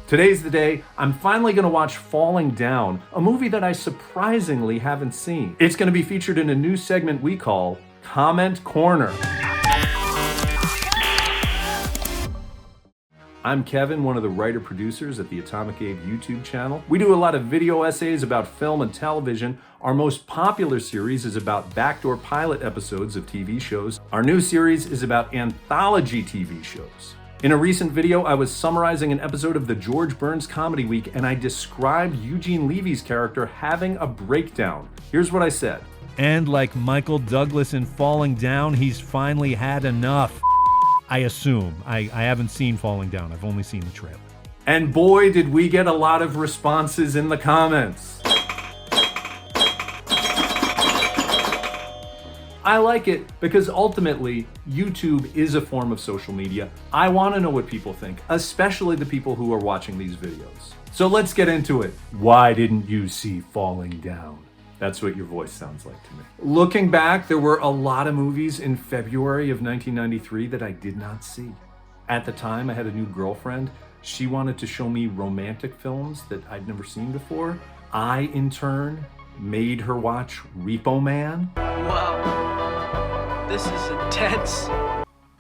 Today's the day I'm finally gonna watch Falling Down, a movie that I surprisingly haven't seen. It's gonna be featured in a new segment we call Comment Corner. I'm Kevin, one of the writer-producers at the Atomic Abe YouTube channel. We do a lot of video essays about film and television. Our most popular series is about backdoor pilot episodes of TV shows. Our new series is about anthology TV shows. In a recent video, I was summarizing an episode of the George Burns Comedy Week, and I described Eugene Levy's character having a breakdown. Here's what I said. And like Michael Douglas in Falling Down, he's finally had enough. I assume. I haven't seen Falling Down. I've only seen the trailer. And boy, did we get a lot of responses in the comments. I like it because ultimately, YouTube is a form of social media. I want to know what people think, especially the people who are watching these videos. So let's get into it. Why didn't you see Falling Down? That's what your voice sounds like to me. Looking back, there were a lot of movies in February of 1993 that I did not see. At the time, I had a new girlfriend. She wanted to show me romantic films that I'd never seen before. I, in turn, made her watch Repo Man. Wow, this is intense.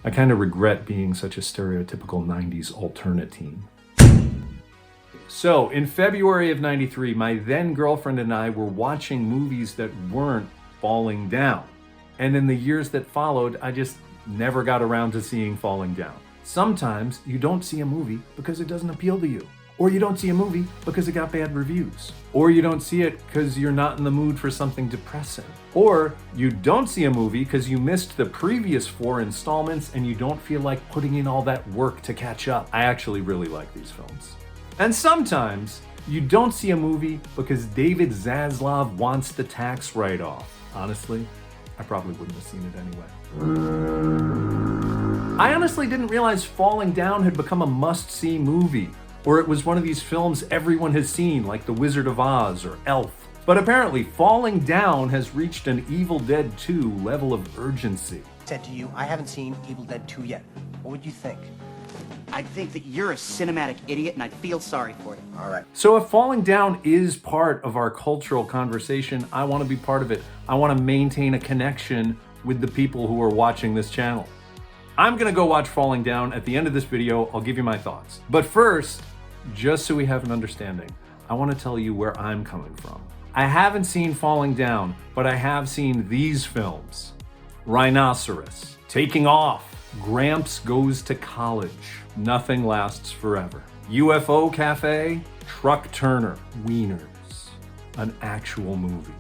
I kind of regret being such a stereotypical 90s alternate teen. So, in February of 93, my then girlfriend and I were watching movies that weren't Falling Down. And in the years that followed, I just never got around to seeing Falling Down. Sometimes you don't see a movie because it doesn't appeal to you. Or you don't see a movie because it got bad reviews. Or you don't see it because you're not in the mood for something depressing. Or you don't see a movie because you missed the previous 4 installments and you don't feel like putting in all that work to catch up. I actually really like these films. And sometimes you don't see a movie because David Zaslav wants the tax write-off. Honestly, I probably wouldn't have seen it anyway. I honestly didn't realize Falling Down had become a must-see movie, or it was one of these films everyone has seen, like The Wizard of Oz or Elf. But apparently, Falling Down has reached an Evil Dead 2 level of urgency. Said to you, I haven't seen Evil Dead 2 yet. What would you think? I'd think that you're a cinematic idiot and I'd feel sorry for you. All right. So if Falling Down is part of our cultural conversation, I want to be part of it. I want to maintain a connection with the people who are watching this channel. I'm going to go watch Falling Down. At the end of this video, I'll give you my thoughts. But first, just so we have an understanding, I want to tell you where I'm coming from. I haven't seen Falling Down, but I have seen these films. Rhinoceros, Taking Off, Gramps Goes to College, Nothing Lasts Forever, UFO Cafe, Truck Turner, Wieners, an actual movie.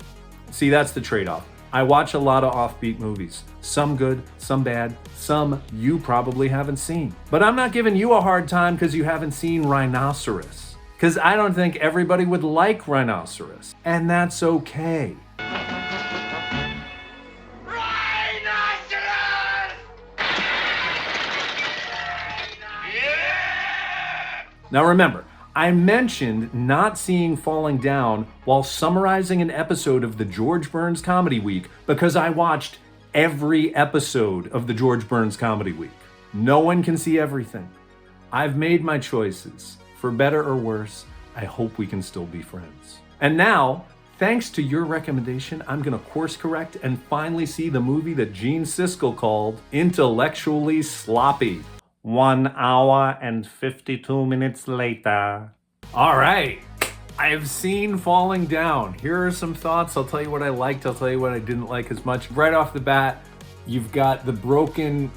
See, that's the trade-off. I watch a lot of offbeat movies. Some good, some bad, some you probably haven't seen. But I'm not giving you a hard time because you haven't seen Rhinoceros. Because I don't think everybody would like Rhinoceros. And that's okay. Now remember, I mentioned not seeing Falling Down while summarizing an episode of the George Burns Comedy Week because I watched every episode of the George Burns Comedy Week. No one can see everything. I've made my choices. For better or worse, I hope we can still be friends. And now, thanks to your recommendation, I'm gonna course correct and finally see the movie that Gene Siskel called Intellectually Sloppy. 1 hour and 52 minutes later. All right, I have seen Falling Down. Here are some thoughts. I'll tell you what I liked. I'll tell you what I didn't like as much. Right off the bat, you've got the broken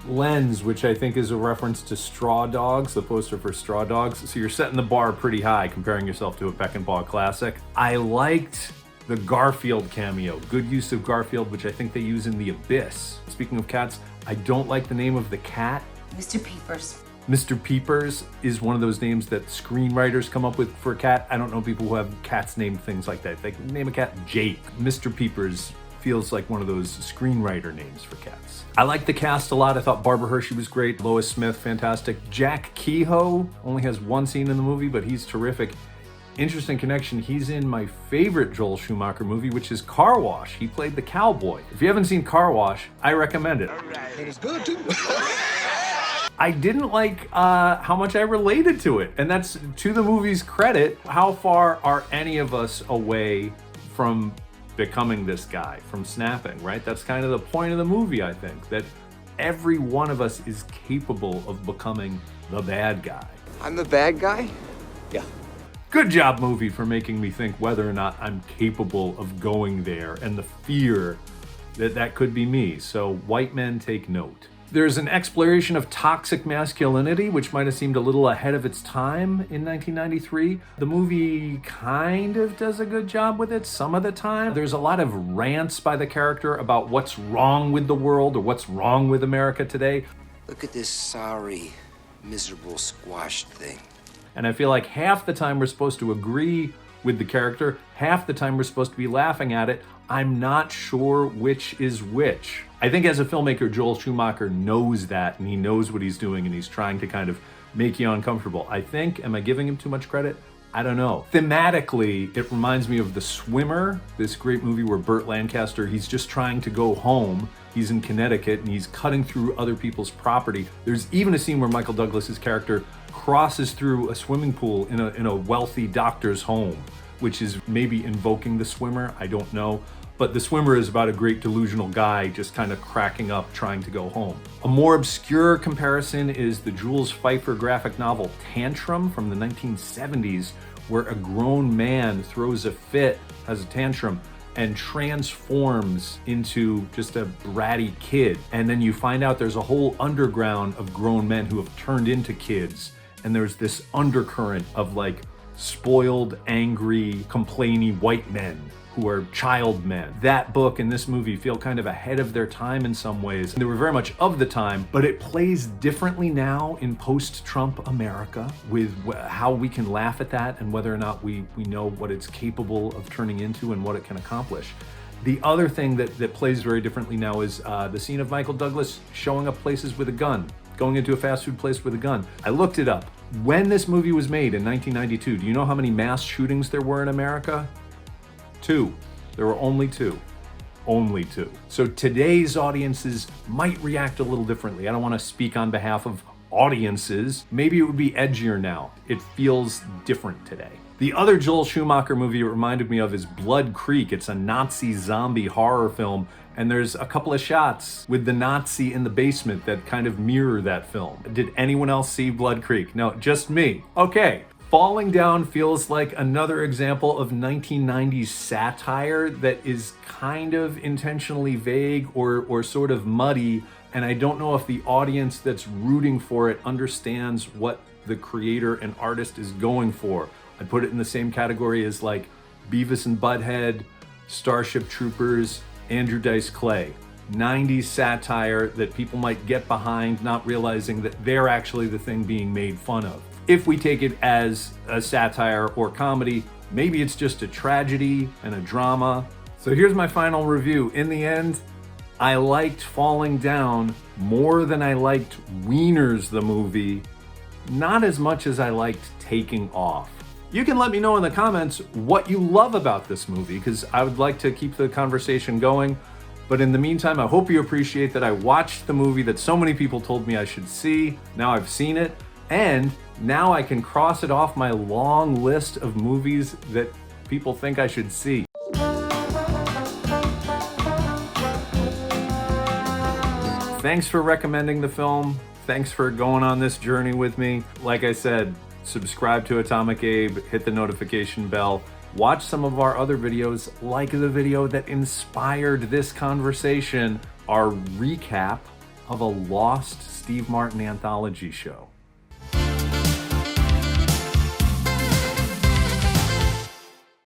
lens, which I think is a reference to Straw Dogs, the poster for Straw Dogs. So you're setting the bar pretty high, comparing yourself to a Beckenbaugh classic. I liked the Garfield cameo. Good use of Garfield, which I think they use in The Abyss. Speaking of cats, I don't like the name of the cat. Mr. Peepers. Mr. Peepers is one of those names that screenwriters come up with for a cat. I don't know people who have cats named things like that. They name a cat Jake. Mr. Peepers feels like one of those screenwriter names for cats. I like the cast a lot. I thought Barbara Hershey was great. Lois Smith, fantastic. Jack Kehoe only has one scene in the movie, but he's terrific. Interesting connection, he's in my favorite Joel Schumacher movie, which is Car Wash. He played the cowboy. If you haven't seen Car Wash, I recommend it. It is good too. I didn't like how much I related to it. And that's to the movie's credit. How far are any of us away from becoming this guy, from snapping, right? That's kind of the point of the movie, I think, that every one of us is capable of becoming the bad guy. I'm the bad guy? Yeah. Good job, movie, for making me think whether or not I'm capable of going there and the fear that that could be me. So white men take note. There's an exploration of toxic masculinity, which might have seemed a little ahead of its time in 1993. The movie kind of does a good job with it some of the time. There's a lot of rants by the character about what's wrong with the world or what's wrong with America today. Look at this sorry, miserable, squashed thing. And I feel like half the time we're supposed to agree with the character, half the time we're supposed to be laughing at it. I'm not sure which is which. I think as a filmmaker, Joel Schumacher knows that, and he knows what he's doing, and he's trying to kind of make you uncomfortable. I think, am I giving him too much credit? I don't know. Thematically, it reminds me of The Swimmer, this great movie where Burt Lancaster, he's just trying to go home. He's in Connecticut, and he's cutting through other people's property. There's even a scene where Michael Douglas's character crosses through a swimming pool in a wealthy doctor's home, which is maybe invoking The Swimmer, I don't know. But The Swimmer is about a great delusional guy just kind of cracking up trying to go home. A more obscure comparison is the Jules Feiffer graphic novel Tantrum from the 1970s, where a grown man throws a fit, has a tantrum, and transforms into just a bratty kid. And then you find out there's a whole underground of grown men who have turned into kids. And there's this undercurrent of like spoiled, angry, complaining white men who are child men. That book and this movie feel kind of ahead of their time in some ways. They were very much of the time, but it plays differently now in post-Trump America with how we can laugh at that and whether or not we know what it's capable of turning into and what it can accomplish. The other thing that plays very differently now is the scene of Michael Douglas showing up places with a gun, going into a fast food place with a gun. I looked it up. When this movie was made in 1992, do you know how many mass shootings there were in America? 2. There were only 2. Only 2. So today's audiences might react a little differently. I don't want to speak on behalf of audiences. Maybe it would be edgier now. It feels different today. The other Joel Schumacher movie it reminded me of is Blood Creek. It's a Nazi zombie horror film, and there's a couple of shots with the Nazi in the basement that kind of mirror that film. Did anyone else see Blood Creek? No, just me. Okay. Falling Down feels like another example of 1990s satire that is kind of intentionally vague or sort of muddy, and I don't know if the audience that's rooting for it understands what the creator and artist is going for. I put it in the same category as like Beavis and Butthead, Starship Troopers, Andrew Dice Clay. 90s satire that people might get behind, not realizing that they're actually the thing being made fun of. If we take it as a satire or comedy, maybe it's just a tragedy and a drama. So here's my final review. In the end, I liked Falling Down more than I liked Wieners the movie, not as much as I liked Taking Off. You can let me know in the comments what you love about this movie, because I would like to keep the conversation going. But in the meantime, I hope you appreciate that I watched the movie that so many people told me I should see. Now I've seen it, and now I can cross it off my long list of movies that people think I should see. Thanks for recommending the film. Thanks for going on this journey with me. Like I said, subscribe to Atomic Abe, hit the notification bell, watch some of our other videos, like the video that inspired this conversation, our recap of a lost Steve Martin anthology show.